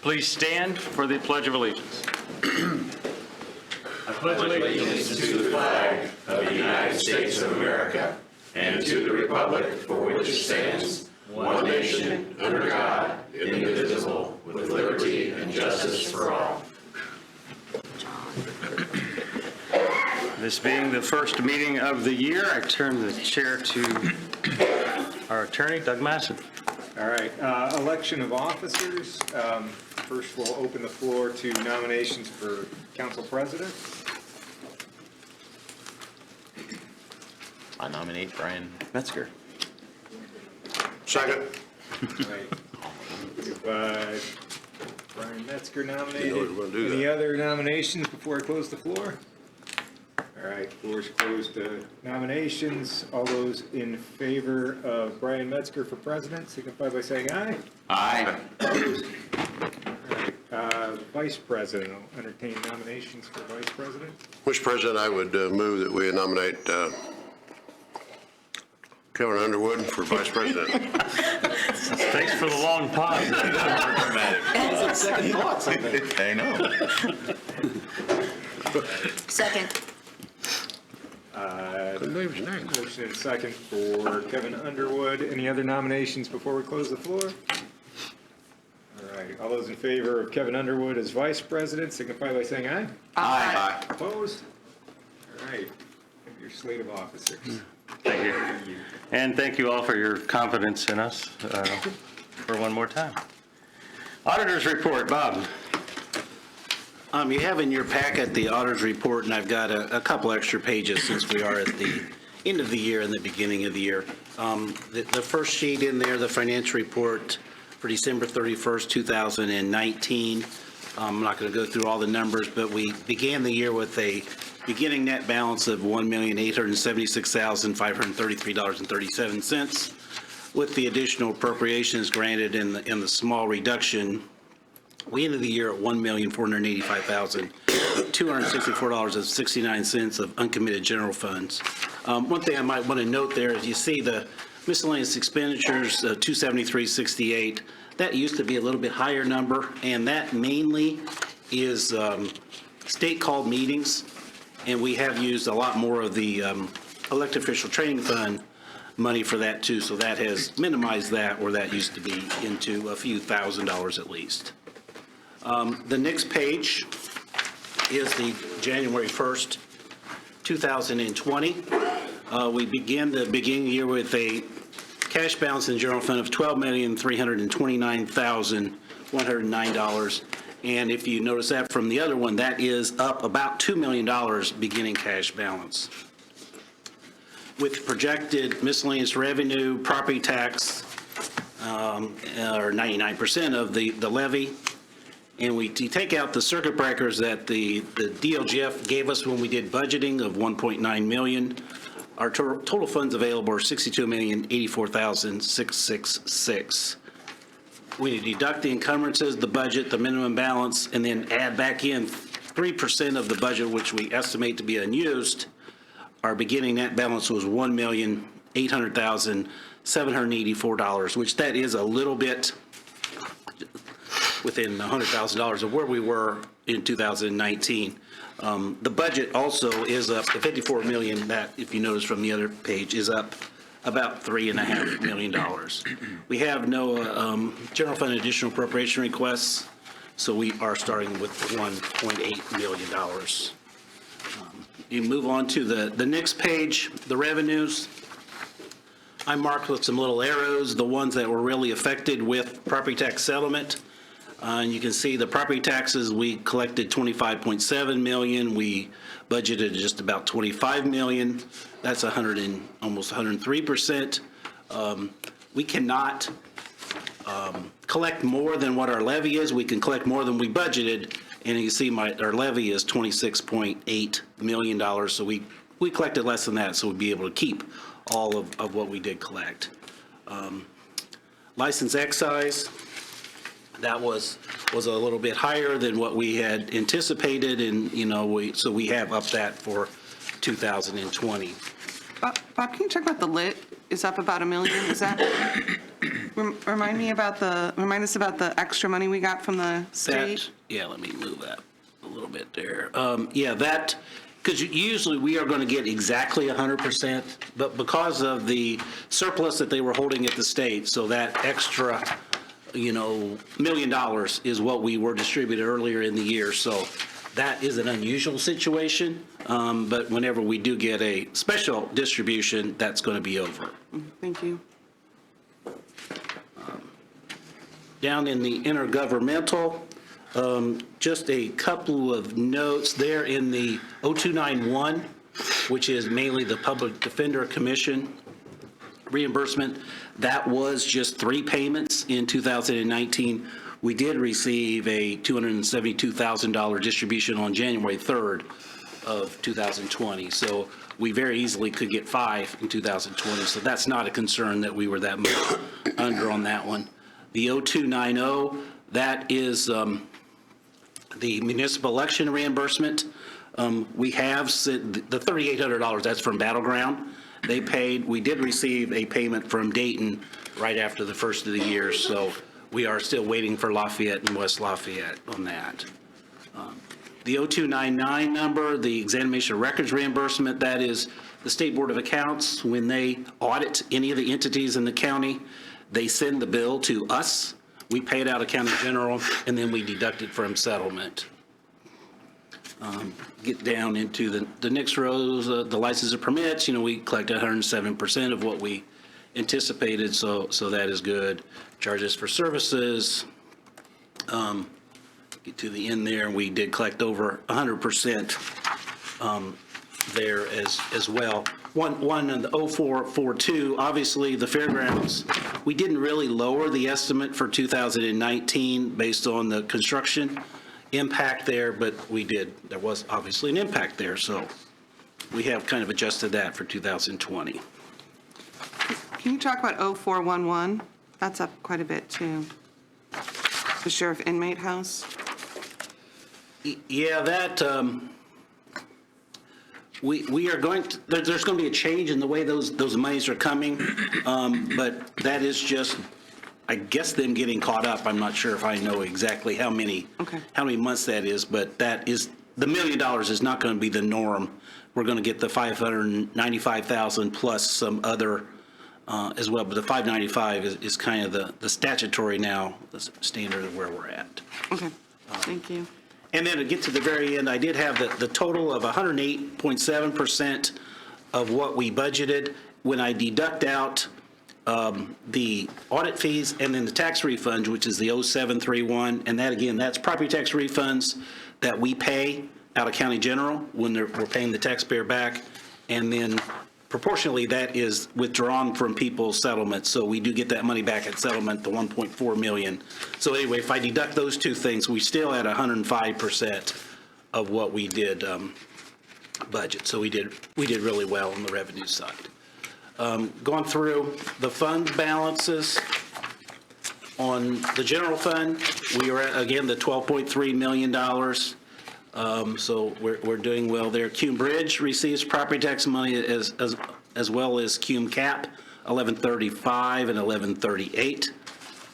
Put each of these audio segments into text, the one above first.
Please stand for the Pledge of Allegiance. I pledge allegiance to the flag of the United States of America and to the republic for which it stands, one nation, under God, indivisible, with liberty and justice for all. This being the first meeting of the year, I turn the chair to our attorney, Doug Masson. All right, election of officers. First, we'll open the floor to nominations for council president. I nominate Brian Metzger. Second. All right. We've, Brian Metzger nominated. we're gonna do Any that. other nominations before I close the floor? All right, floor is closed to nominations. All those in favor of Brian Metzger for president, signify by saying aye. Aye. Opposed? All right, vice president, I'll entertain nominations for vice president. Mr. President, I would move that we nominate Kevin Underwood for vice president. Thanks for the long pause. Second thoughts. I know. Second. Motion and second for Kevin Underwood. Any other nominations before we close the floor? All right, all those in favor of Kevin Underwood as vice president, signify by saying aye. Aye. Opposed? All right, have your slate of officers. Thank you. And thank you all for your confidence in us for one more time. Auditor's report, Bob. You have in your packet the auditor's report, and I've got a couple extra pages since we are at the end of the year and the beginning of the year. The first sheet in there, the financial report for December 31st, 2019. I'm not going to go through all the numbers, but we began the year with a beginning net balance of $1,876,533.37. With the additional appropriations granted in the small reduction, we ended the year at $1,485,264.69 of uncommitted general funds. One thing I might want to note there is you see the miscellaneous expenditures, $273.68. That used to be a little bit higher number, and that mainly is state-called meetings, and we have used a lot more of the elected official training fund money for that too, so that has minimized that, where that used to be into a few $1,000s at least. The next page is the January 1st, 2020. We began the beginning of the year with a cash balance in the general fund of $12,329,109. And if you notice that from the other one, that is up about $2 million beginning cash balance. With projected miscellaneous revenue, property tax, or 99% of the levy, and we take out the circuit breakers that the DLGF gave us when we did budgeting of $1.9 million. Our total funds available are $62,084,666. We deduct the encumbrances, the budget, the minimum balance, and then add back in 3% of the budget, which we estimate to be unused. Our beginning net balance was $1,800,784, which that is a little bit within $100,000 of where we were in 2019. The budget also is up to $54 million. That, if you notice from the other page, is up about $3.5 million. We have no general fund additional appropriation requests, so we are starting with $1.8 million. You move on to the next page, the revenues. I marked with some little arrows the ones that were really affected with property tax settlement. And you can see the property taxes, we collected $25.7 million. We budgeted just about $25 million. That's almost 103%. We cannot collect more than what our levy is. We can collect more than we budgeted. And you see our levy is $26.8 million. So we collected less than that, so we'd be able to keep all of what we did collect. License excise, that was a little bit higher than what we had anticipated, and so we have upped that for 2020. Bob, can you talk about the lit? Is up about $1 million? Is that? Remind us about the extra money we got from the state. Yeah, let me move that a little bit there. Yeah, that, because usually we are going to get exactly 100%, but because of the surplus that they were holding at the state, so that extra, $1 million is what we were distributed earlier in the year. So that is an unusual situation, but whenever we do get a special distribution, that's going to be over. Thank you. Down in the intergovernmental, just a couple of notes there in the 0291, which is mainly the Public Defender Commission reimbursement. That was just 3 payments in 2019. We did receive a $272,000 distribution on January 3rd of 2020. So we very easily could get 5 in 2020. So that's not a concern that we were that much under on that one. The 0290, that is the municipal election reimbursement. We have the $3,800, that's from Battleground. They paid, we did receive a payment from Dayton right after the first of the year, so we are still waiting for Lafayette and West Lafayette on that. The 0299 number, the examination of records reimbursement, that is the State Board of Accounts. When they audit any of the entities in the county, they send the bill to us. We pay it out of county general, and then we deduct it from settlement. Get down into the next rows, the license and permits, we collect 107% of what we anticipated, so that is good. Charges for services, get to the end there, we did collect over 100% there as well. One in the 0442, obviously the fairgrounds, we didn't really lower the estimate for 2019 based on the construction impact there, but there was obviously an impact there, so we have kind of adjusted that for 2020. Can you talk about 0411? That's up quite a bit too. The sheriff inmate house. Yeah, that, we are going to, there's going to be a change in the way those monies are coming, but that is just, I guess, them getting caught up. I'm not sure if I know exactly how many months that is, but that is, the $1 million is not going to be the norm. We're going to get the $595,000 plus some other as well, but the 595 is kind of the statutory now, the standard of where we're at. Okay, thank you. And then to get to the very end, I did have the total of 108.7% of what we budgeted. When I deduct out the audit fees and then the tax refunds, which is the 0731, and that again, that's property tax refunds that we pay out of county general when we're paying the taxpayer back, and then proportionally that is withdrawn from people's settlements, so we do get that money back at settlement, the 1.4 million. So anyway, if I deduct those two things, we still at 105% of what we did budget. So we did really well on the revenue side. Going through the fund balances on the general fund, we are at, again, the $12.3 million. So we're doing well there. Cume Bridge receives property tax money as well as Cume Cap, 1135 and 1138.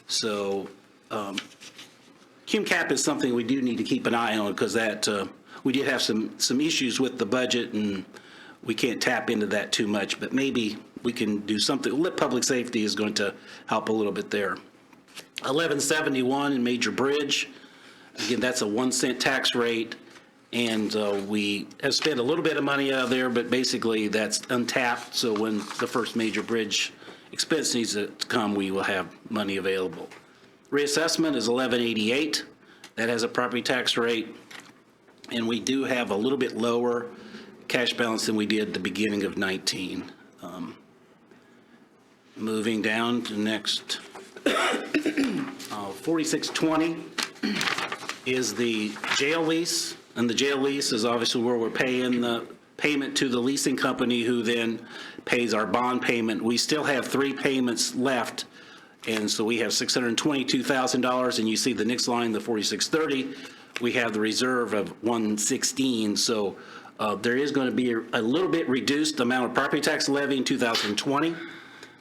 So Cume Cap is something we do need to keep an eye on, because that we did have some issues with the budget, and we can't tap into that too much, but maybe we can do something. Lit Public Safety is going to help a little bit there. 1171 in Major Bridge. Again, that's a 1-cent tax rate, and we have spent a little bit of money out of there, but basically that's untapped, so when the first major bridge expense needs to come, we will have money available. Reassessment is 1188. That has a property tax rate, and we do have a little bit lower cash balance than we did at the beginning of 19. Moving down to next, 4620 is the jail lease, and the jail lease is obviously where we're paying the payment to the leasing company, who then pays our bond payment. We still have 3 payments left, and so we have $622,000, and you see the next line, the 4630, we have the reserve of 116. So there is going to be a little bit reduced amount of property tax levy in 2020.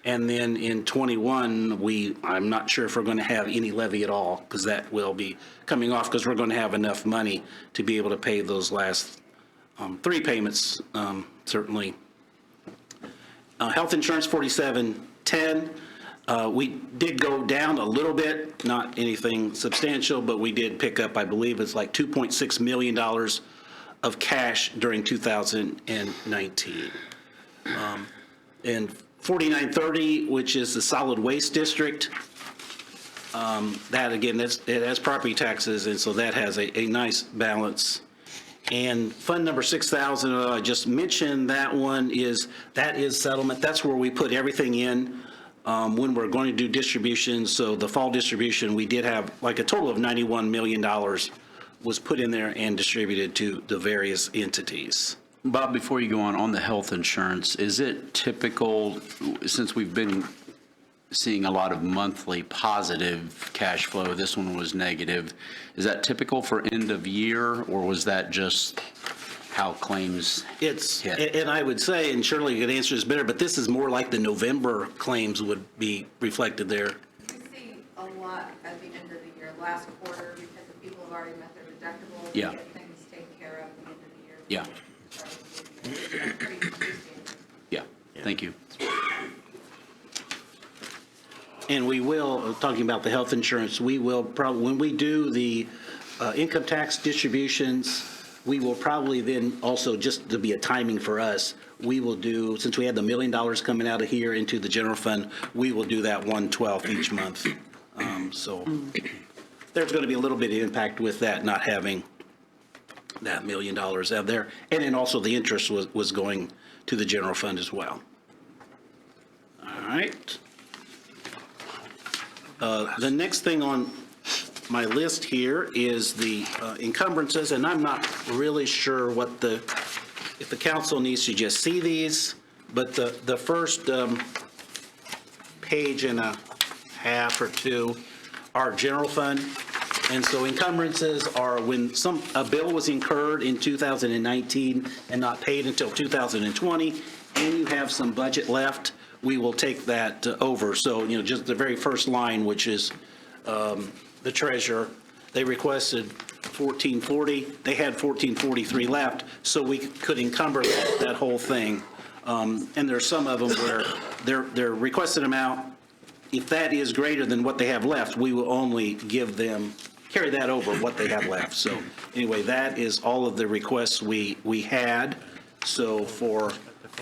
And then in '21, I'm not sure if we're going to have any levy at all, because that will be coming off, because we're going to have enough money to be able to pay those last 3 payments, certainly. Health insurance, 4710. We did go down a little bit, not anything substantial, but we did pick up, I believe it's like $2.6 million of cash during 2019. And 4930, which is the solid waste district, that again, it has property taxes, and so that has a nice balance. And fund number 6,000, I just mentioned that one that is settlement. That's where we put everything in when we're going to do distributions. So the fall distribution, we did have like a total of $91 million was put in there and distributed to the various entities. Bob, before you go on the health insurance, is it typical, since we've been seeing a lot of monthly positive cash flow, this one was negative, is that typical for end of year, or was that just how claims It's, hit? and I would say, and Shirley, you could answer this better, but this is more like the November claims would be reflected there. We see a lot at the end of the year, last quarter, because the people have already met their deductible. Yeah. They get things taken care of at the end of the year. Yeah. Pretty standard. Yeah, thank you. And we will, talking about the health insurance, we will probably, when we do the income tax distributions, we will probably then also, just to be a timing for us, we will do, since we had the $1 million coming out of here into the general fund, we will do that 1/12 each month. So there's going to be a little bit of impact with that, not having that $1 million out there. And then also the interest was going to the general fund as well. All right. The next thing on my list here is the encumbrances, and I'm not really sure if the council needs to just see these, but the first page and a half or two are general fund. And so encumbrances are when a bill was incurred in 2019 and not paid until 2020, and you have some budget left, we will take that over. So, just the very first line, which is the treasurer, they requested 1440. They had 1443 left, so we could encumber that whole thing. And there's some of them where their requested amount, if that is greater than what they have left, we will only carry that over what they have left. So anyway, that is all of the requests we had. So for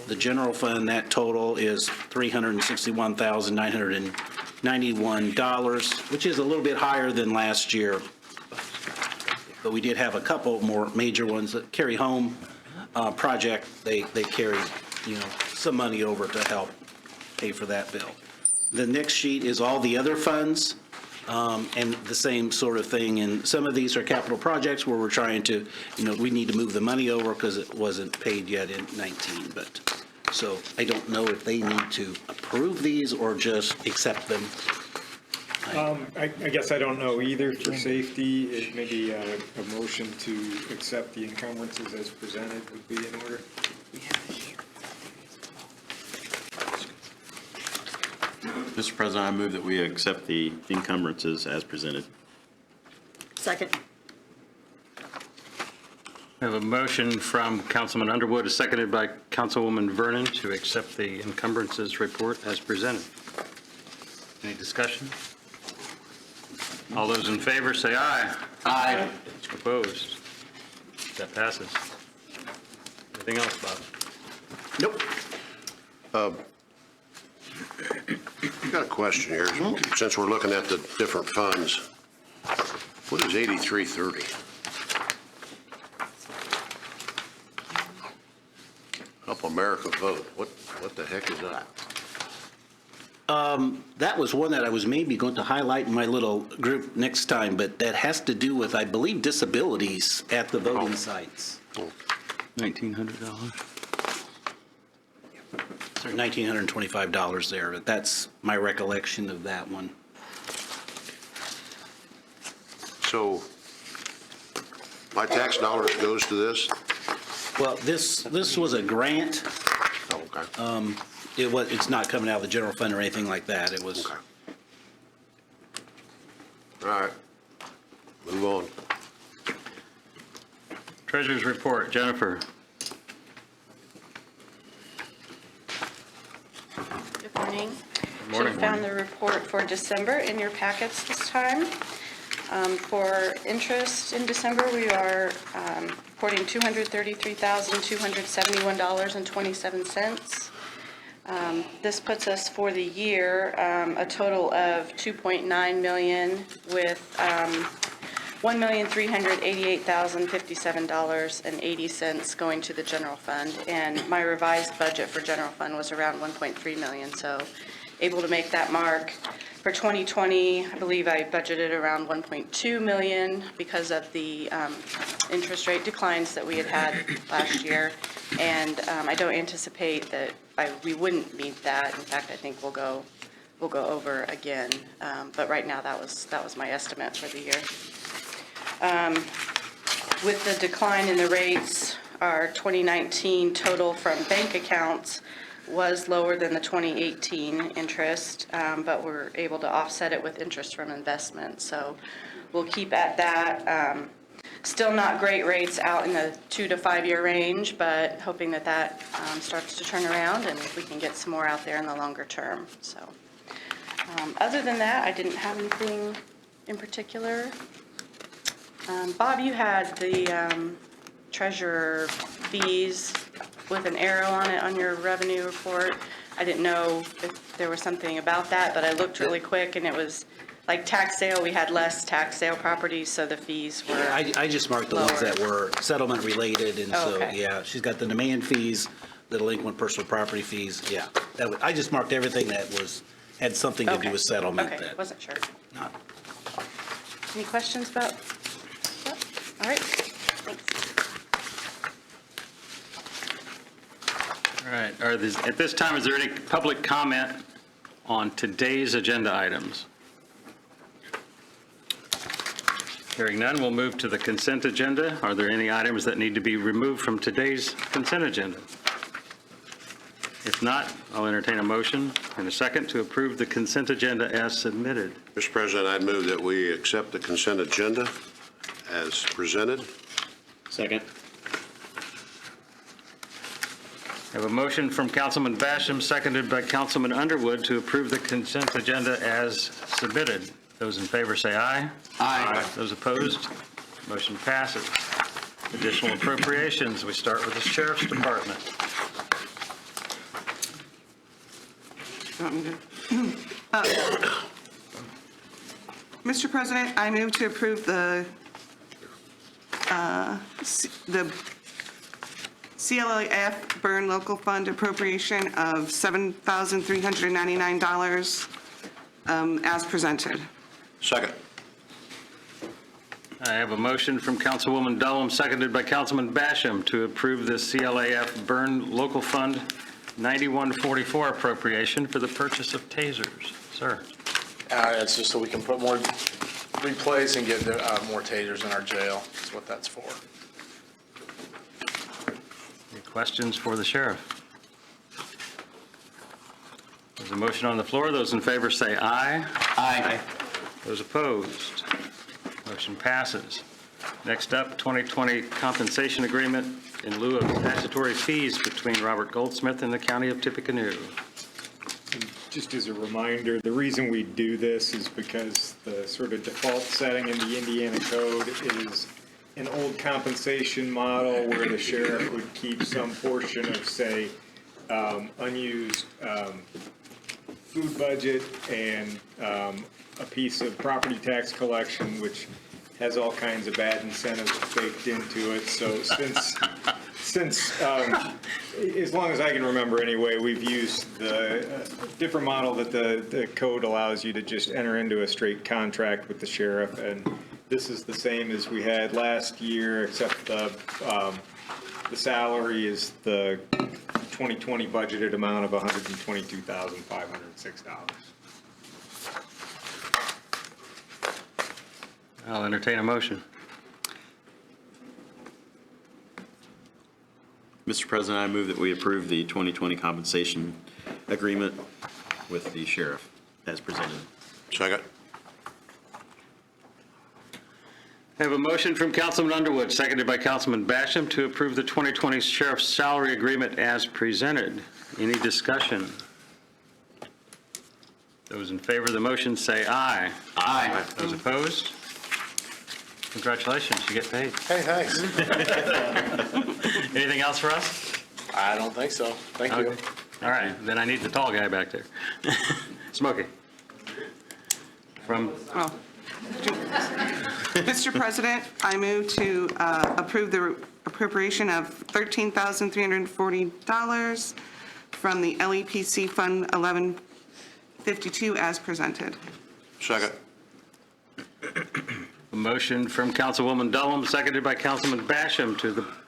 the general fund, that total is $361,991, which is a little bit higher than last year. But we did have a couple more major ones. That Carry Home project, they carried, some money over to help pay for that bill. The next sheet is all the other funds, and the same sort of thing. And some of these are capital projects where we're trying to, we need to move the money over because it wasn't paid yet in 19. But so I don't know if they need to approve these or just accept them. I guess I don't know either. For safety, maybe a motion to accept the encumbrances as presented would be in order. Mr. President, I move that we accept the encumbrances as presented. Second. We have a motion from Councilman Underwood, seconded by Councilwoman Vernon, to accept the encumbrances report as presented. Any discussion? All those in favor say aye. Aye. Opposed? That passes. Anything else, Bob? Nope. I've got a question here. Since we're looking at the different funds, what is 8330? Help America Vote. What the heck is that? That was one that I was maybe going to highlight in my little group next time, but that has to do with, I believe, disabilities at the voting sites. $1,900. So $1,925 there, but that's my recollection of that one. So my tax dollars goes to this? Well, this was a grant, Okay. It's not coming out of the general fund or anything like that. It was, Okay. All right. Move on. Treasurer's report, Jennifer. Good morning. Morning. Should have found the report for December in your packets this time. For interest in December, we are reporting $233,271.27. This puts us for the year a total of $2.9 million with $1,388,057.80 going to the general fund. And my revised budget for general fund was around $1.3 million, so able to make that mark. For 2020, I believe I budgeted around $1.2 million because of the interest rate declines that we had last year. And I don't anticipate that we wouldn't meet that. In fact, I think we'll go over again. But right now, that was my estimate for the year. With the decline in the rates, our 2019 total from bank accounts was lower than the 2018 interest, but we're able to offset it with interest from investments. So we'll keep at that. Still not great rates out in the 2 to 5 year range, but hoping that starts to turn around and we can get some more out there in the longer term. So other than that, I didn't have anything in particular. Bob, you had the treasurer fees with an arrow on it on your revenue report. I didn't know if there was something about that, but I looked really quick and it was like tax sale. We had less tax sale properties, so the fees were I just marked the ones lower. that were settlement related, and so, Okay. yeah, she's got the demand fees, the delinquent personal property fees, yeah. I just marked everything that had something to do Okay. with settlement. Okay, that- wasn't sure. not- Any questions about that? All right, thanks. All right, at this time, is there any public comment on today's agenda items? Hearing none, we'll move to the consent agenda. Are there any items that need to be removed from today's consent agenda? If not, I'll entertain a motion and a second to approve the consent agenda as submitted. Mr. President, I'd move that we accept the consent agenda as presented. Second. I have a motion from Councilman Basham, seconded by Councilman Underwood, to approve the consent agenda as submitted. Those in favor say aye. Aye. Those opposed, motion passes. Additional appropriations, we start with the Sheriff's Department. Want me to- Mr. President, I move to approve the CLAF Burn Local Fund appropriation of $7,399 as presented. Second. I have a motion from Councilwoman Dullum, seconded by Councilman Basham, to approve the CLAF Burn Local Fund 9144 appropriation for the purchase of tasers. Sir. It's just so we can put more, replace and get more tasers in our jail. That's what that's for. Any questions for the sheriff? There's a motion on the floor. Those in favor say aye. Aye. Those opposed, motion passes. Next up, 2020 compensation agreement in lieu of statutory fees between Robert Goldsmith and the County of Tippecanoe. Just as a reminder, the reason we do this is because the sort of default setting in the Indiana code is an old compensation model where the sheriff would keep some portion of, say, unused food budget and a piece of property tax collection, which has all kinds of bad incentives baked into it. So since as long as I can remember anyway, we've used the different model that the code allows you to just enter into a straight contract with the sheriff. And this is the same as we had last year, except the salary is the 2020 budgeted amount of $122,506. I'll entertain a motion. Mr. President, I move that we approve the 2020 compensation agreement with the sheriff as presented. Second. I have a motion from Councilman Underwood, seconded by Councilman Basham, to approve the 2020 sheriff's salary agreement as presented. Any discussion? Those in favor of the motion say aye. Aye. Those opposed? Congratulations, you get paid. Hey, thanks. Anything else for us? I don't think so. Thank you. Okay. All right, then I need the tall guy back there. Smokey. From, Oh. Mr. President, I move to approve the appropriation of $13,340 from the LEPC Fund 1152 as presented. Second. a motion from Councilwoman Dullum, seconded by Councilman Basham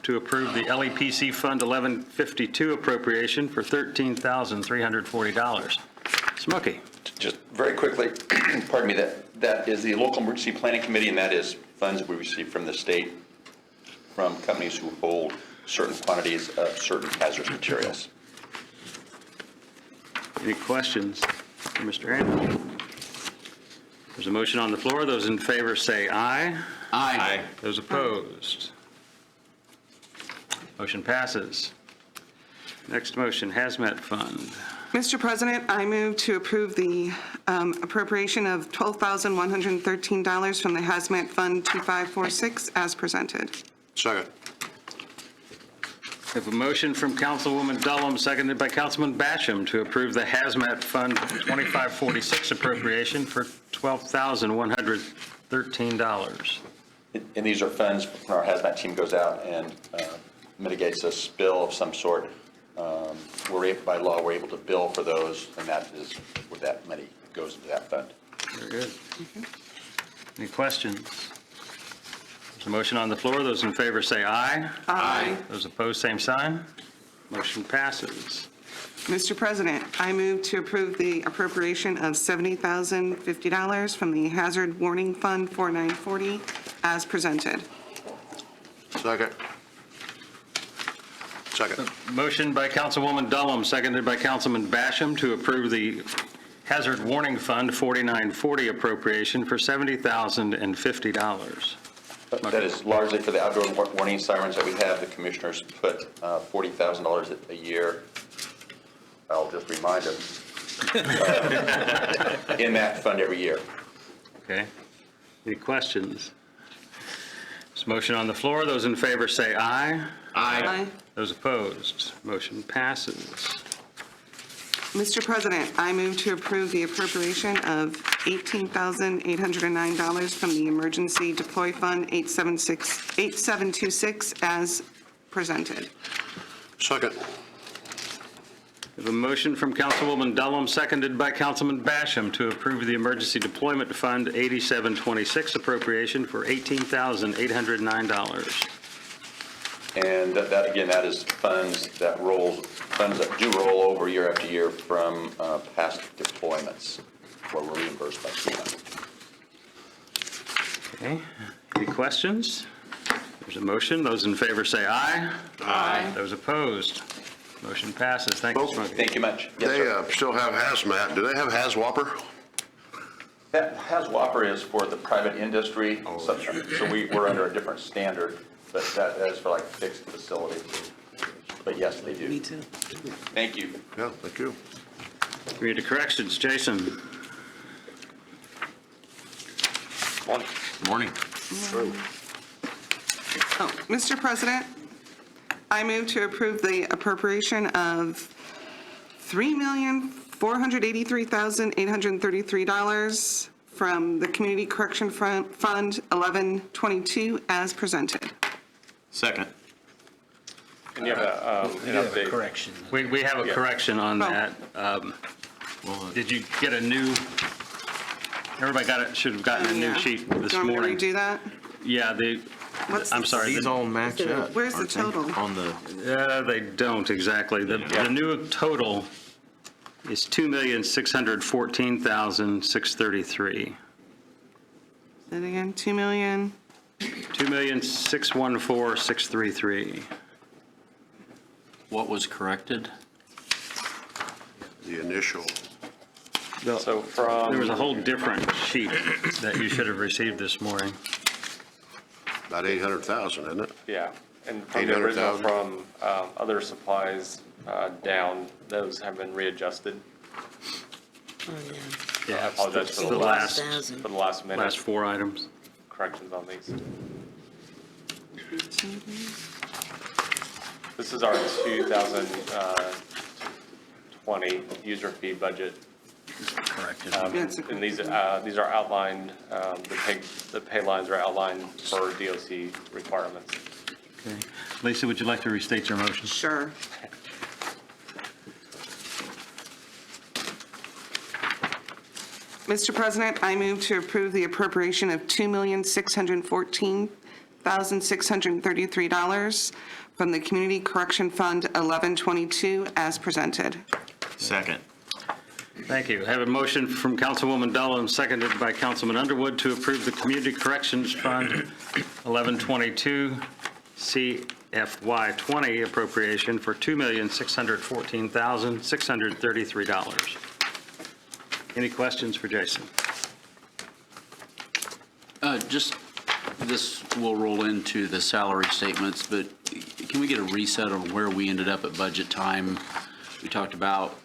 to approve the LEPC Fund 1152 appropriation for $13,340. Smokey. Just very quickly, pardon me, that is the Local Emergency Planning Committee, and that is funds we receive from the state from companies who hold certain quantities of certain hazardous materials. Any questions for Mr. Andrews? There's a motion on the floor. Those in favor say aye. Aye. Those opposed? Motion passes. Next motion, Hazmat Fund. Mr. President, I move to approve the appropriation of $12,113 from the Hazmat Fund 2546 as presented. Second. We have a motion from Councilwoman Dullum, seconded by Councilman Basham, to approve the Hazmat Fund 2546 appropriation for $12,113. And these are funds when our hazmat team goes out and mitigates a spill of some sort. By law, we're able to bill for those, and that is where that money goes into that fund. Very good. Any questions? There's a motion on the floor. Those in favor say aye. Aye. Those opposed, same sign. Motion passes. Mr. President, I move to approve the appropriation of $70,050 from the Hazard Warning Fund 4940 as presented. Second. Second. Motion by Councilwoman Dullum, seconded by Councilman Basham, to approve the Hazard Warning Fund 4940 appropriation for $70,050. That is largely for the outdoor warning sirens that we have. The commissioners put $40,000 a year. I'll just remind them in that fund every year. Okay. Any questions? There's a motion on the floor. Those in favor say aye. Aye. Those opposed, motion passes. Mr. President, I move to approve the appropriation of $18,809 from the Emergency Deploy Fund 8726 as presented. Second. We have a motion from Councilwoman Dullum, seconded by Councilman Basham, to approve the Emergency Deployment Fund 8726 appropriation for $18,809. And that again, that is funds that do roll over year after year from past deployments where we're reimbursed by FEMA. Okay, any questions? There's a motion. Those in favor say aye. Aye. Those opposed, motion passes. Thank you, Smokey. Thank you much. Yes, They sir. still have hazmat. Do they have hazwhopper? That HazWhopper is for the private industry, so we're under a different standard, but that is for like fixed facilities. But yes, they do. Me too. Thank you. Yeah, thank you. Community Corrections, Jason. Morning. Oh, Mr. President, I move to approve the appropriation of $3,483,833 from the Community Correction Fund 1122 as presented. Second. And you have an update. Correction. We have a correction on Oh. that. Did you get a new, everybody should have gotten a new sheet this Do you want morning. me to redo that? Yeah, What's I'm the- sorry. These all match up. Where's the aren't they? total? On the, They don't exactly. The new total is $2,614,633. Say it again, 2 million. $2,614,633. What was corrected? The initial, So from. There was a whole different sheet that you should have received this morning. about 800,000, isn't it? Yeah, and from the original, 800,000? from other supplies down, those have been readjusted. Oh, yeah. I apologize for the last- for the last minute Last 4 items. corrections on these. This is our 2020 user fee budget. Corrected. And these are outlined, the pay lines are outlined for DOC requirements. Okay. Lisa, would you like to restate your motion? Sure. Mr. President, I move to approve the appropriation of $2,614,633 from the Community Correction Fund 1122 as presented. Second. Thank you. I have a motion from Councilwoman Dullum, seconded by Councilman Underwood, to approve the Community Corrections Fund 1122 CFY20 appropriation for $2,614,633. Any questions for Jason? Just, this will roll into the salary statements, but can we get a reset on where we ended up at budget time? We talked about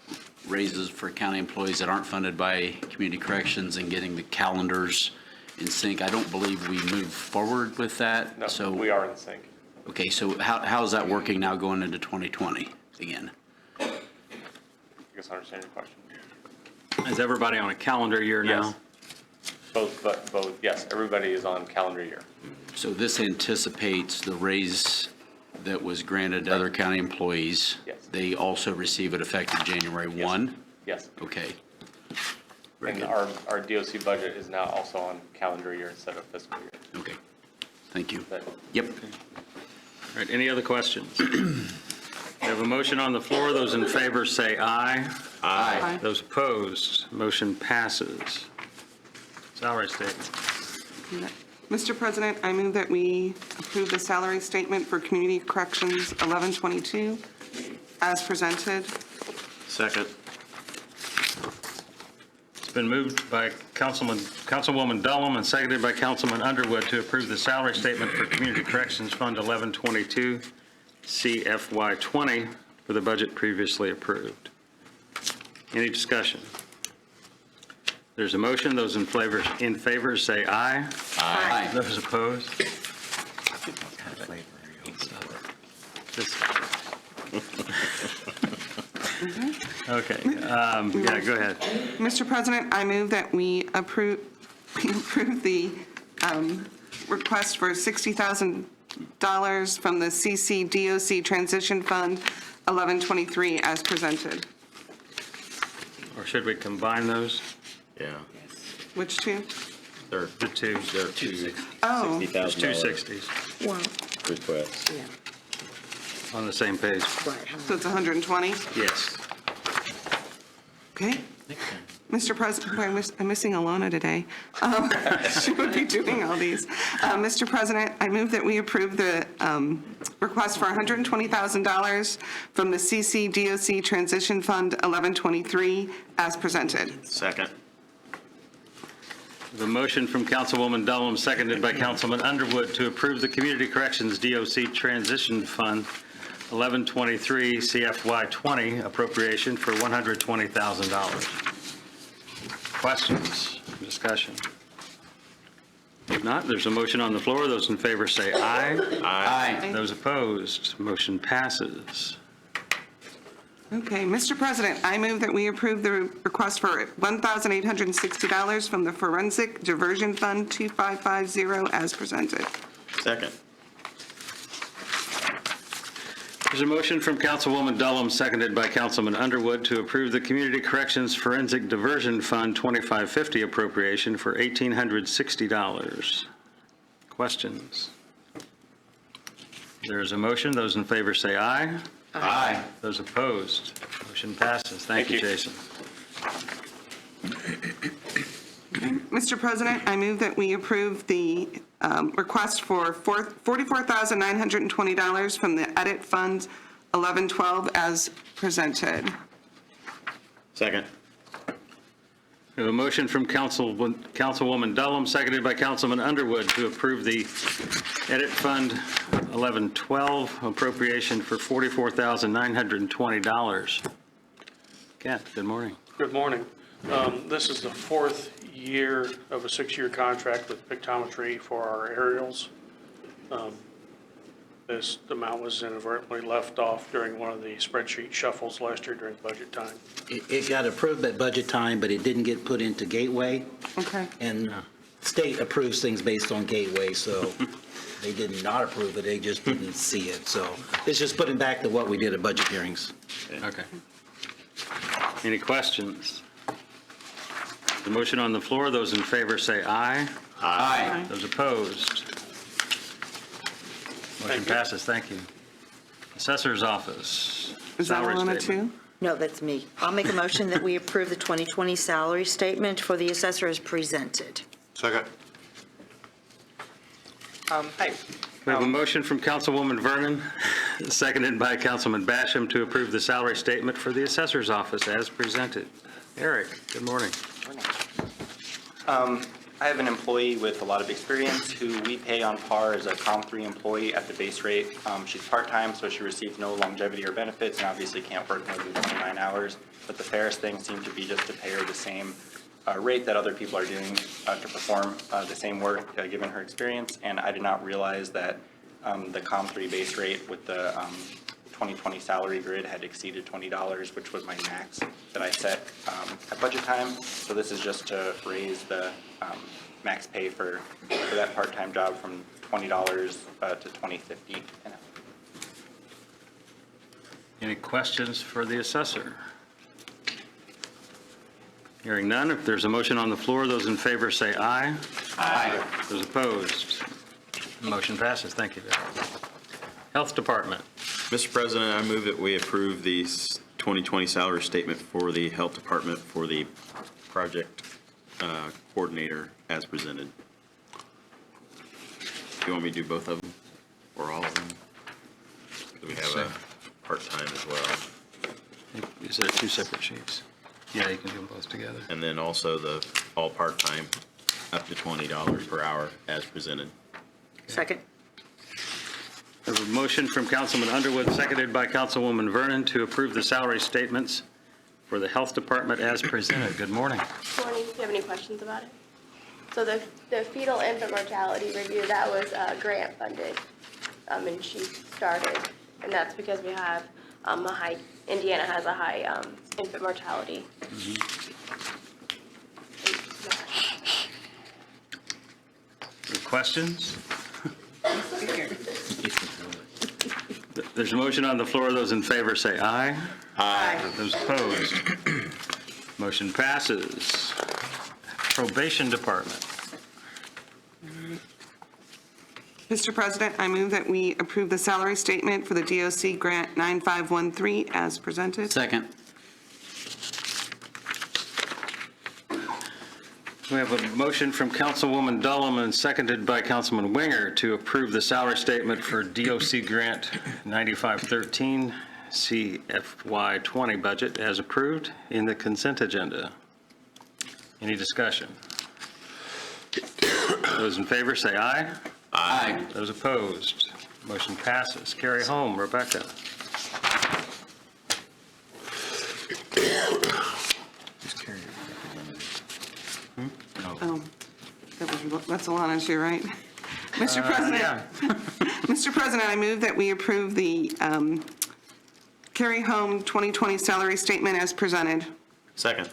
raises for county employees that aren't funded by community corrections and getting the calendars in sync. I don't believe we moved forward with that. No, So we are in sync. okay, so how is that working now going into 2020 again? I guess I understand your question. Is everybody on a calendar year now? Yes. Both, yes, everybody is on calendar year. So this anticipates the raise that was granted to other county employees. Yes. They also receive it effective January 1? Yes. Okay. Very And good. our DOC budget is now also on calendar year instead of fiscal year. Okay. Thank you. But Yep. All right, any other questions? We have a motion on the floor. Those in favor say aye. Aye. Those opposed, motion passes. Salary statement. Mr. President, I move that we approve the salary statement for Community Corrections 1122 as presented. Second. It's been moved by Councilwoman Dullum and seconded by Councilman Underwood to approve the salary statement for Community Corrections Fund 1122 CFY20 for the budget previously approved. Any discussion? There's a motion. Those in favor say aye. Aye. Those opposed? This- Okay, yeah, go ahead. Mr. President, I move that we approve the request for $60,000 from the CCDOC Transition Fund 1123 as presented. Or should we combine those? Yeah. Which two? They're The two. they're two Oh, There's two $60,000 60s Well, requests. yeah, on the same page. right. so it's 120? Yes. Okay. Mr. President, I'm missing Alona today. She would be doing all these. Mr. President, I move that we approve the request for $120,000 from the CCDOC Transition Fund 1123 as presented. Second. The motion from Councilwoman Dullum, seconded by Councilman Underwood, to approve the Community Corrections DOC Transition Fund 1123 CFY20 appropriation for $120,000. Questions, discussion? If not, there's a motion on the floor. Those in favor say aye. Aye. Those opposed, motion passes. Okay, Mr. President, I move that we approve the request for $1,860 from the Forensic Diversion Fund 2550 as presented. Second. There's a motion from Councilwoman Dullum, seconded by Councilman Underwood, to approve the Community Corrections Forensic Diversion Fund 2550 appropriation for $1,860. Questions? There is a motion. Those in favor say aye. Aye. Those opposed, motion passes. Thank you, Jason. Mr. President, I move that we approve the request for $44,920 from the Edit Fund 1112 as presented. Second. We have a motion from Councilwoman Dullum, seconded by Councilman Underwood, to approve the Edit Fund 1112 appropriation for $44,920. Kent, good morning. Good morning. This is the fourth year of a 6-year contract with Pictometry for our aerials. This amount was inadvertently left off during one of the spreadsheet shuffles last year during budget time. It got approved at budget time, but it didn't get put into Gateway. Okay. And state approves things based on Gateway, so they did not approve it, they just didn't see it. So it's just putting back to what we did at budget hearings. Okay. Any questions? The motion on the floor, those in favor say aye. Aye. Those opposed? Motion passes, thank you. Assessor's Office. Is that salary Alana statement. too? No, that's me. I'll make a motion that we approve the 2020 salary statement for the assessor as presented. Second. We have a motion from Councilwoman Vernon, seconded by Councilman Basham, to approve the salary statement for the Assessor's Office as presented. Eric, good morning. I have an employee with a lot of experience who we pay on par as a COM3 employee at the base rate. She's part-time, so she receives no longevity or benefits, and obviously can't work more than 29 hours. But the fairest thing seemed to be just to pay her the same rate that other people are doing to perform the same work, given her experience. And I did not realize that the COM3 base rate with the 2020 salary grid had exceeded $20, which was my max that I set at budget time. So this is just to raise the max pay for that part-time job from $20 to $20.50. Any questions for the assessor? Hearing none, if there's a motion on the floor, those in favor say aye. Aye. Those opposed? Motion passes. Thank you. Health Department. Mr. President, I move that we approve the 2020 salary statement for the Health Department for the project coordinator as presented. Do you want me to do both of them or all of them? Do we have a part-time as well? Is there two separate sheets? Yeah, you can do them both together. And then also the all part-time up to $20 per hour as presented. Second. We have a motion from Councilman Underwood, seconded by Councilwoman Vernon, to approve the salary statements for the Health Department as presented. Good morning. Morning. Do you have any questions about it? So the fetal infant mortality review, that was grant funded, and she started, and that's because we have Indiana has a high infant mortality. Any questions? There's a motion on the floor. Those in favor say aye. Aye. Those opposed? Motion passes. Probation Department. Mr. President, I move that we approve the salary statement for the DOC Grant 9513 as presented. Second. We have a motion from Councilwoman Dullum and seconded by Councilman Winger to approve the salary statement for DOC Grant 9513 CFY20 budget as approved in the consent agenda. Any discussion? Those in favor say aye. Aye. Those opposed? Motion passes. Carry home, Rebecca. Oh, that's Alana too, right? Mr. President, Mr. President, I move that we approve the Carry Home 2020 salary statement as presented. Second.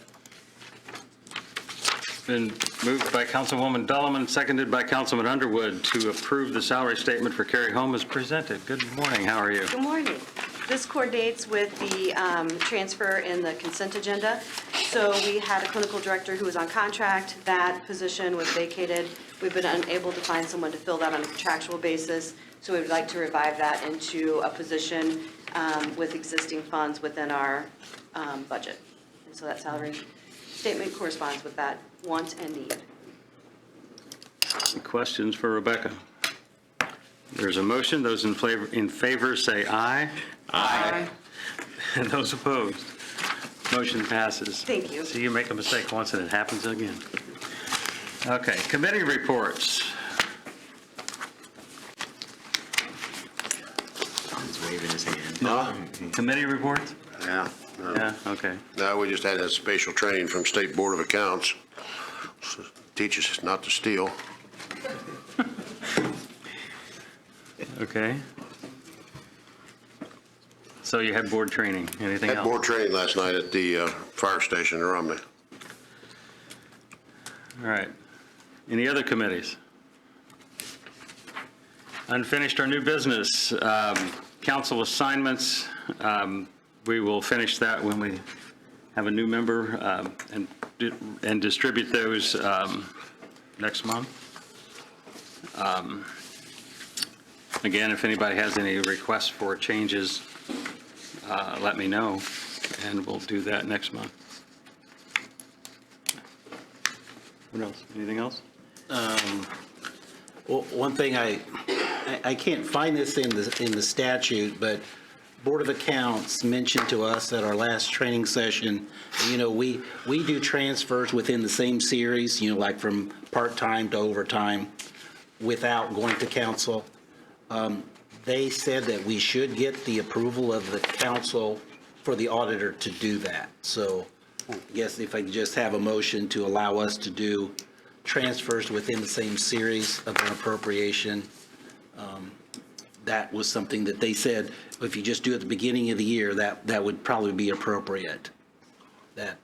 Been moved by Councilwoman Dullum, seconded by Councilman Underwood to approve the salary statement for Carry Home as presented. Good morning, how are you? Good morning. This coordinates with the transfer in the consent agenda. So we had a clinical director who was on contract. That position was vacated. We've been unable to find someone to fill that on a contractual basis. So we would like to revive that into a position with existing funds within our budget. And so that salary statement corresponds with that want and need. Any questions for Rebecca? There's a motion. Those in favor say aye. Aye. And those opposed? Motion passes. Thank you. See, you make a mistake once and it happens again. Okay, committee reports. He's waving his hand. No? Committee reports? Yeah. No. Yeah, okay. No, we just had a spatial training from State Board of Accounts. Teaches us not to steal. Okay. So you had board training. Anything Had else? board training last night at the fire station in Romney. All right. Any other committees? Unfinished or new business? Council assignments. We will finish that when we have a new member and distribute those next month. Again, if anybody has any requests for changes, let me know, and we'll do that next month. What else? Anything else? Well, one thing I can't find this in the statute, but Board of Accounts mentioned to us at our last training session, we do transfers within the same series, like from part-time to overtime without going to council. They said that we should get the approval of the council for the auditor to do that. So I guess if I could just have a motion to allow us to do transfers within the same series of an appropriation. That was something that they said, if you just do it at the beginning of the year, that would probably be appropriate. That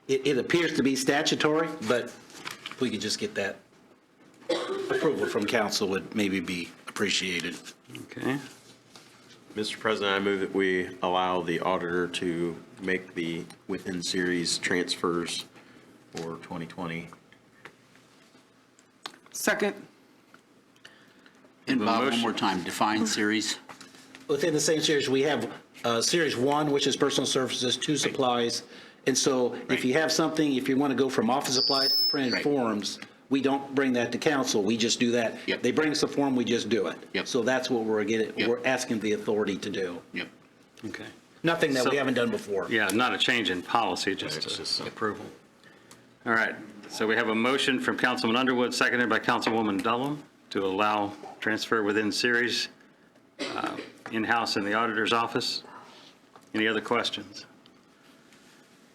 it appears to be statutory, but if we could just get that approval from council would maybe be appreciated. Okay. Mr. President, I move that we allow the auditor to make the within-series transfers for 2020. Second. And Bob, one more time, define series. Within the same series, we have Series 1, which is personal services, 2 supplies. And so if you have something, if you want to go from office supplies to printed forms, we don't bring that to council, we just do that. Yep. They bring us a form, we just do it. Yep. So that's what we're Yep. we're asking the authority to do. Yep. Okay. Nothing that we So- haven't done before. Yeah, not a change in policy, just approval. All right, so we have a motion from Councilman Underwood, seconded by Councilwoman Dullum, to allow transfer within series in-house in the auditor's office. Any other questions?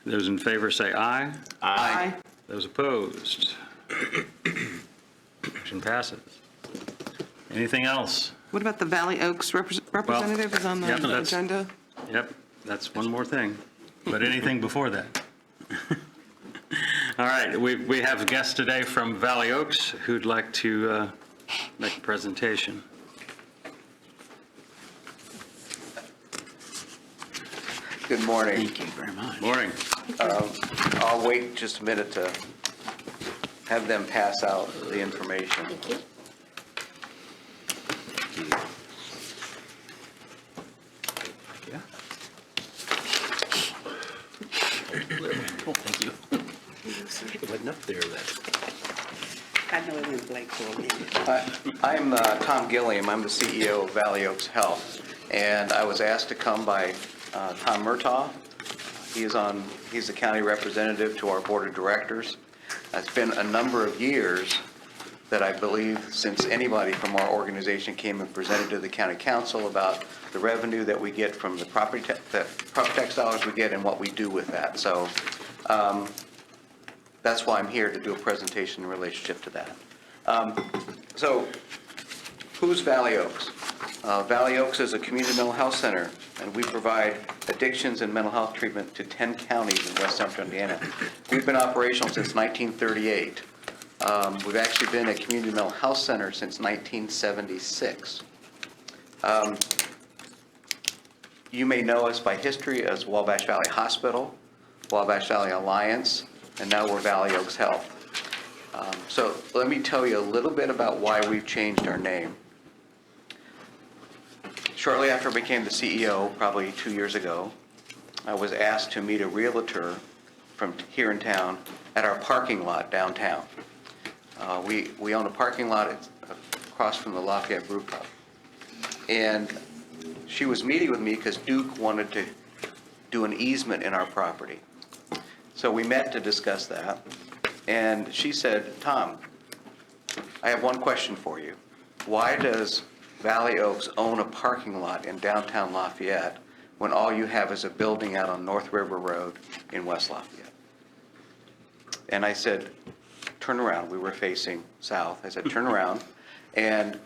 Those in favor say aye. Aye. Those opposed? Motion passes. Anything else? What about the Valley Oaks representative is on the Yep, that's- agenda? Yep, that's one more thing, but anything before that? All right, we have guests today from Valley Oaks who'd like to make a presentation. Good morning. Thank you very much. Morning. I'll wait just a minute to have them pass out the information. Thank you. Oh, thank you. It wasn't up there that. I know it went blank for a minute. I'm Tom Gilliam. I'm the CEO of Valley Oaks Health, and I was asked to come by Tom Murtaugh. He's the county representative to our board of directors. It's been a number of years that I believe since anybody from our organization came and presented to the county council about the revenue that we get from the property tax dollars we get and what we do with that. So that's why I'm here to do a presentation in relationship to that. So who's Valley Oaks? Valley Oaks is a community mental health center, and we provide addictions and mental health treatment to 10 counties in West Central Indiana. We've been operational since 1938. We've actually been a community mental health center since 1976. You may know us by history as Wabash Valley Hospital, Wabash Valley Alliance, and now we're Valley Oaks Health. So let me tell you a little bit about why we've changed our name. Shortly after I became the CEO, probably 2 years ago, I was asked to meet a realtor from here in town at our parking lot downtown. We own a parking lot across from the Lafayette Brew Pub. And she was meeting with me because Duke wanted to do an easement in our property. So we met to discuss that. And she said, Tom, I have one question for you. Why does Valley Oaks own a parking lot in downtown Lafayette when all you have is a building out on North River Road in West Lafayette? And I said, turn around. We were facing south. I said, turn around. And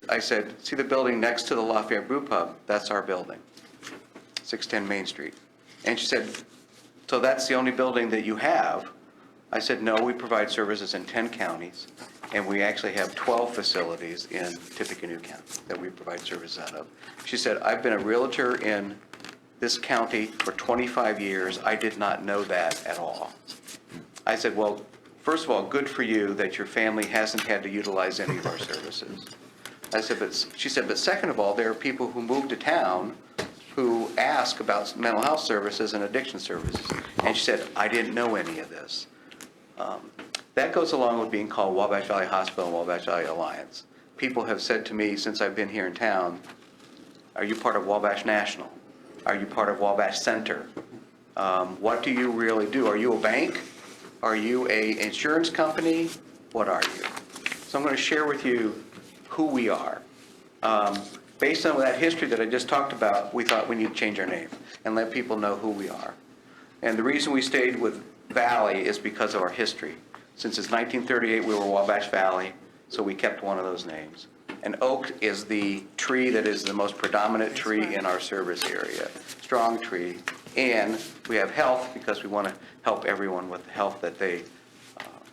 I said, see the building next to the Lafayette Brew Pub? That's our building, 610 Main Street. And she said, so that's the only building that you have? I said, no, we provide services in 10 counties, and we actually have 12 facilities in Tippecanoe County that we provide services out of. She said, I've been a realtor in this county for 25 years. I did not know that at all. I said, well, first of all, good for you that your family hasn't had to utilize any of our services. I said, she said, but second of all, there are people who move to town who ask about mental health services and addiction services. And she said, I didn't know any of this. That goes along with being called Wabash Valley Hospital and Wabash Valley Alliance. People have said to me since I've been here in town, are you part of Wabash National? Are you part of Wabash Center? What do you really do? Are you a bank? Are you an insurance company? What are you? So I'm going to share with you who we are. Based on that history that I just talked about, we thought we need to change our name and let people know who we are. And the reason we stayed with Valley is because of our history. Since it's 1938, we were Wabash Valley, so we kept one of those names. And oak is the tree that is the most predominant tree in our service area. Strong tree. And we have health because we want to help everyone with the health that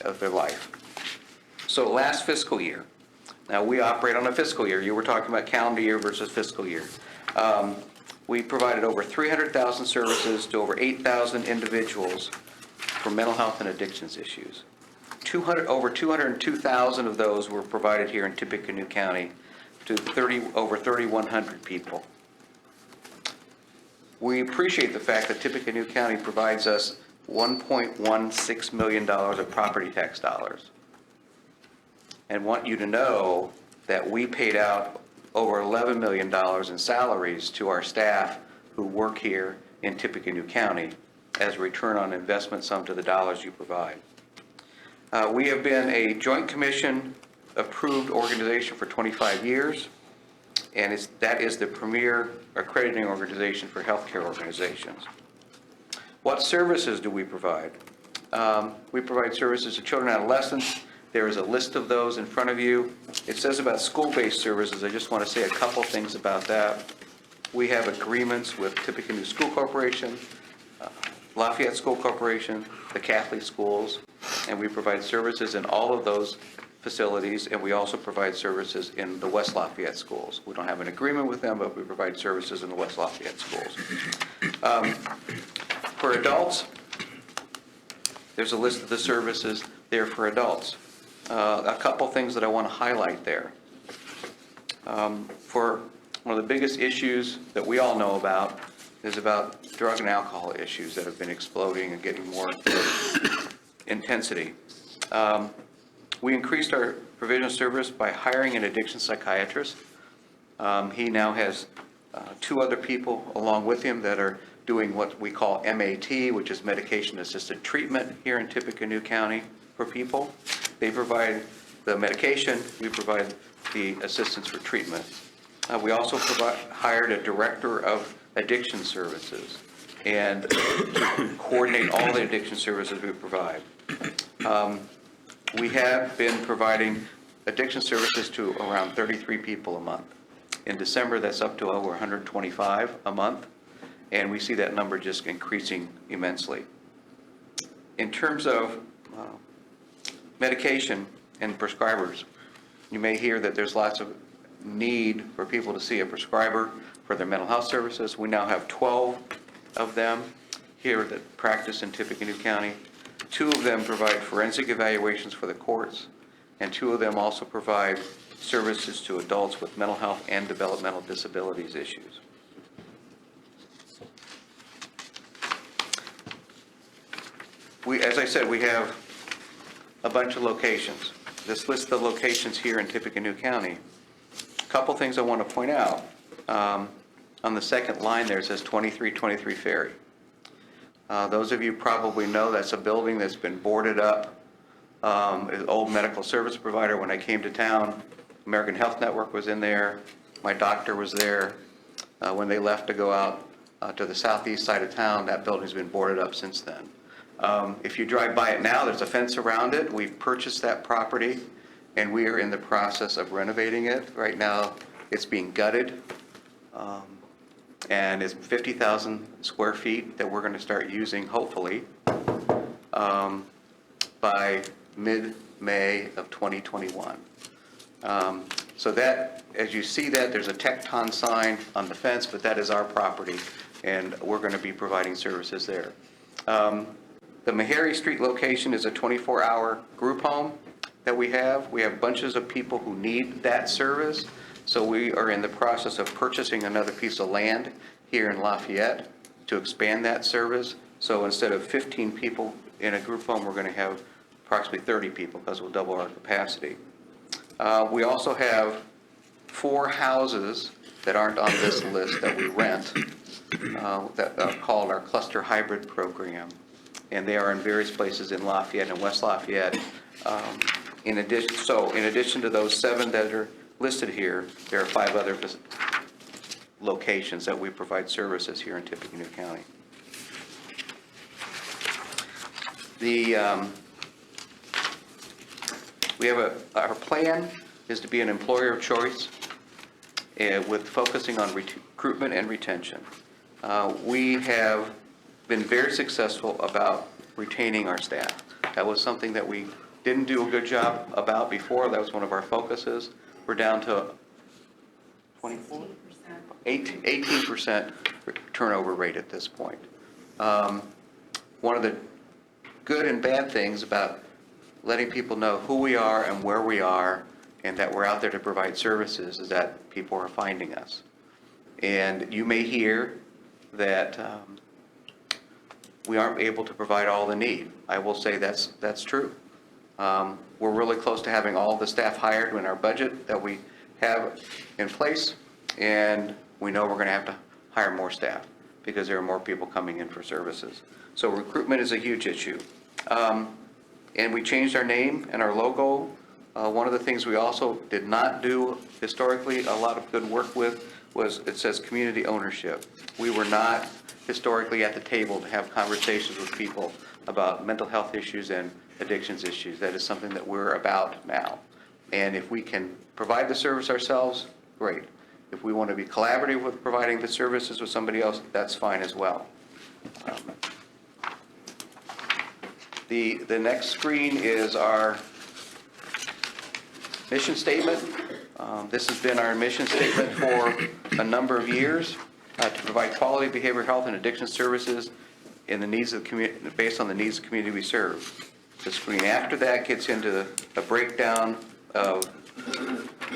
of their life. So last fiscal year, now we operate on a fiscal year. You were talking about calendar year versus fiscal year. We provided over 300,000 services to over 8,000 individuals for mental health and addictions issues. Over 202,000 of those were provided here in Tippecanoe County to over 3,100 people. We appreciate the fact that Tippecanoe County provides us $1.16 million of property tax dollars, and want you to know that we paid out over $11 million in salaries to our staff who work here in Tippecanoe County as a return on investment sum to the dollars you provide. We have been a Joint Commission approved organization for 25 years, and that is the premier accrediting organization for healthcare organizations. What services do we provide? We provide services to children and adolescents. There is a list of those in front of you. It says about school-based services. I just want to say a couple things about that. We have agreements with Tippecanoe School Corporation, Lafayette School Corporation, the Catholic schools, and we provide services in all of those facilities, and we also provide services in the West Lafayette schools. We don't have an agreement with them, but we provide services in the West Lafayette schools. For adults, there's a list of the services there for adults. A couple things that I want to highlight there. For one of the biggest issues that we all know about is about drug and alcohol issues that have been exploding and getting more intensity. We increased our provision of service by hiring an addiction psychiatrist. He now has 2 other people along with him that are doing what we call MAT, which is medication-assisted treatment here in Tippecanoe County for people. They provide the medication, we provide the assistance for treatment. We also hired a director of addiction services and coordinate all the addiction services we provide. We have been providing addiction services to around 33 people a month. In December, that's up to over 125 a month, and we see that number just increasing immensely. In terms of medication and prescribers, you may hear that there's lots of need for people to see a prescriber for their mental health services. We now have 12 of them here that practice in Tippecanoe County. 2 of them provide forensic evaluations for the courts, and 2 of them also provide services to adults with mental health and developmental disabilities issues. As I said, we have a bunch of locations. This list of locations here in Tippecanoe County couple things I want to point out. On the second line there, it says 2323 Ferry. Those of you probably know that's a building that's been boarded up. An old medical service provider. When I came to town, American Health Network was in there. My doctor was there. When they left to go out to the southeast side of town, that building's been boarded up since then. If you drive by it now, there's a fence around it. We've purchased that property, and we are in the process of renovating it. Right now, it's being gutted, and it's 50,000 square feet that we're going to start using, hopefully, by mid-May of 2021. So that, as you see that, there's a Tecton sign on the fence, but that is our property, and we're going to be providing services there. The Meharry Street location is a 24-hour group home that we have. We have bunches of people who need that service, so we are in the process of purchasing another piece of land here in Lafayette to expand that service. So instead of 15 people in a group home, we're going to have approximately 30 people because we'll double our capacity. We also have 4 houses that aren't on this list that we rent that are called our cluster hybrid program, and they are in various places in Lafayette and West Lafayette. In addition to those 7 that are listed here, there are 5 other locations that we provide services here in Tippecanoe County. Our plan is to be an employer of choice with focusing on recruitment and retention. We have been very successful about retaining our staff. That was something that we didn't do a good job about before. That was one of our focuses. We're down to 18% turnover rate at this point. One of the good and bad things about letting people know who we are and where we are and that we're out there to provide services is that people are finding us. And you may hear that we aren't able to provide all the need. I will say that's true. We're really close to having all the staff hired in our budget that we have in place, and we know we're going to have to hire more staff because there are more people coming in for services. So recruitment is a huge issue. And we changed our name and our logo. One of the things we also did not do historically a lot of good work with was it says community ownership. We were not historically at the table to have conversations with people about mental health issues and addictions issues. That is something that we're about now. And if we can provide the service ourselves, great. If we want to be collaborative with providing the services with somebody else, that's fine as well. The next screen is our mission statement. This has been our mission statement for a number of years, to provide quality behavioral health and addiction services in the needs of the community, based on the needs of the community we serve. The screen after that gets into a breakdown of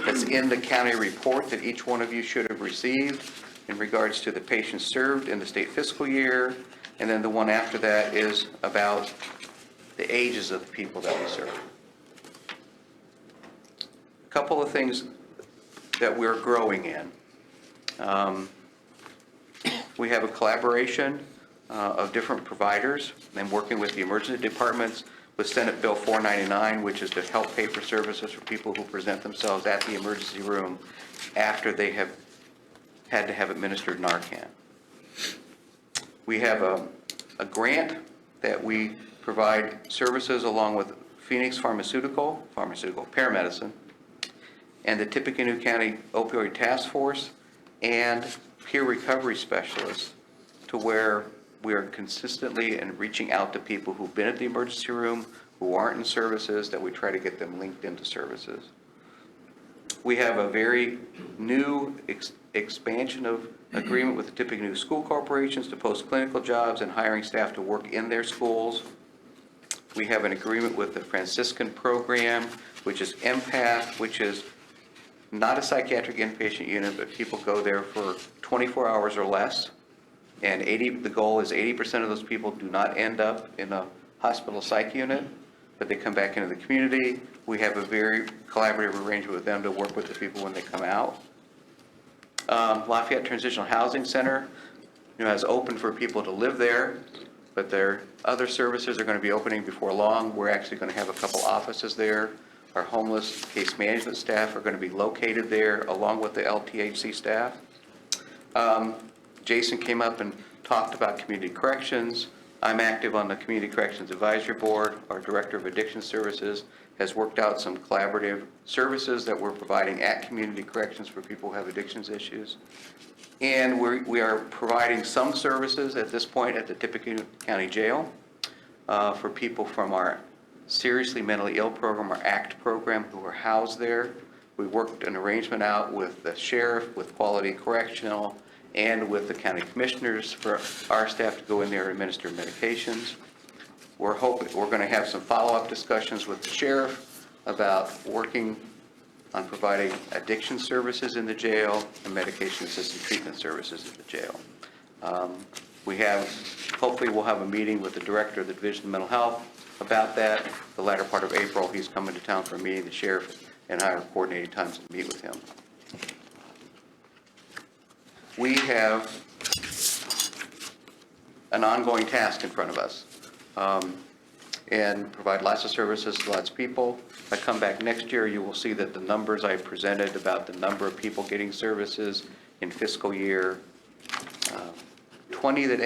that's in the county report that each one of you should have received in regards to the patients served in the state fiscal year, and then the one after that is about the ages of the people that we serve. A couple of things that we're growing in. We have a collaboration of different providers and working with the emergency departments with Senate Bill 499, which is to help pay for services for people who present themselves at the emergency room after they have had to have administered Narcan. We have a grant that we provide services along with Phoenix Pharmaceutical paramedicine, and the Tippecanoe County Opioid Task Force and peer recovery specialists, to where we are consistently and reaching out to people who've been at the emergency room, who aren't in services, that we try to get them linked into services. We have a very new expansion of agreement with the Tippecanoe School Corporations to post clinical jobs and hiring staff to work in their schools. We have an agreement with the Franciscan program, which is Empath, which is not a psychiatric inpatient unit, but people go there for 24 hours or less. And the goal is 80% of those people do not end up in a hospital psych unit, but they come back into the community. We have a very collaborative arrangement with them to work with the people when they come out. Lafayette Transitional Housing Center, has opened for people to live there, but their other services are going to be opening before long. We're actually going to have a couple offices there. Our homeless case management staff are going to be located there along with the LTHC staff. Jason came up and talked about community corrections. I'm active on the Community Corrections Advisory Board. Our Director of Addiction Services has worked out some collaborative services that we're providing at community corrections for people who have addictions issues. And we are providing some services at this point at the Tippecanoe County Jail for people from our Seriously Mentally Ill program, our ACT program, who are housed there. We worked an arrangement out with the sheriff, with Quality Correctional, and with the county commissioners for our staff to go in there and administer medications. We're going to have some follow-up discussions with the sheriff about working on providing addiction services in the jail and medication-assisted treatment services in the jail. Hopefully we'll have a meeting with the director of the Division of Mental Health about that. The latter part of April, he's coming to town for a meeting. The sheriff and I are coordinating times to meet with him. We have an ongoing task in front of us and provide lots of services to lots of people. If I come back next year, you will see that the numbers I presented about the number of people getting services in fiscal year 19 that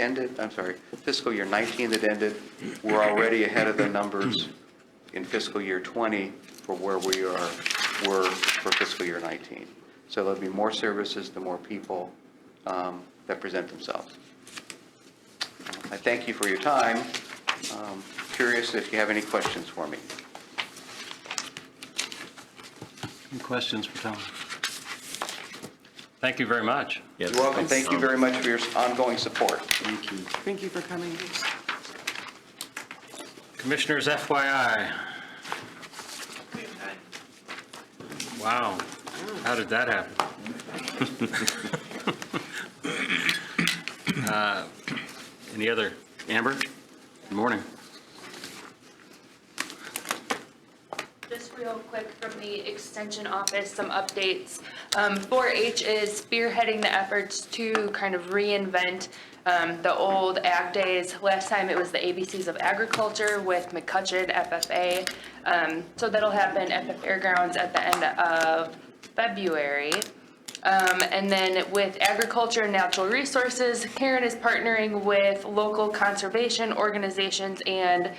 ended, we're already ahead of the numbers in fiscal year 20 for where we were for fiscal year 19. So there'll be more services to more people that present themselves. I thank you for your time. Curious if you have any questions for me. Any questions for Tom? Thank you very much. You're welcome. Thank you very much for your ongoing support. Thank you. Thank you for coming. Commissioners, FYI. Wow, how did that happen? Any other? Amber? Good morning. Just real quick from the Extension Office, some updates. 4-H is spearheading the efforts to kind of reinvent the old ag days. Last time it was the ABCs of Agriculture with McCutcheon FFA. So that'll happen at the fairgrounds at the end of February. And then with Agriculture and Natural Resources, Karen is partnering with local conservation organizations and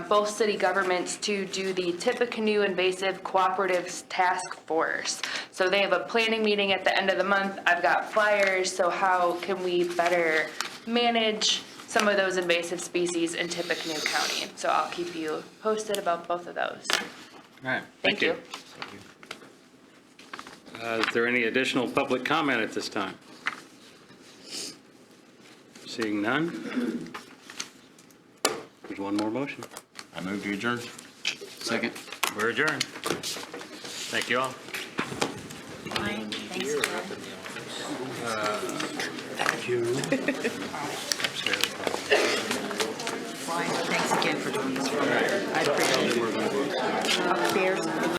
both city governments to do the Tippecanoe Invasive Cooperatives Task Force. So they have a planning meeting at the end of the month. I've got flyers, so how can we better manage some of those invasive species in Tippecanoe County? So I'll keep you posted about both of those. All right. Thank you. Is there any additional public comment at this time? Seeing none? There's one more motion. I move to adjourn. Second. We're adjourned. Thank you all. Thanks. Thank you.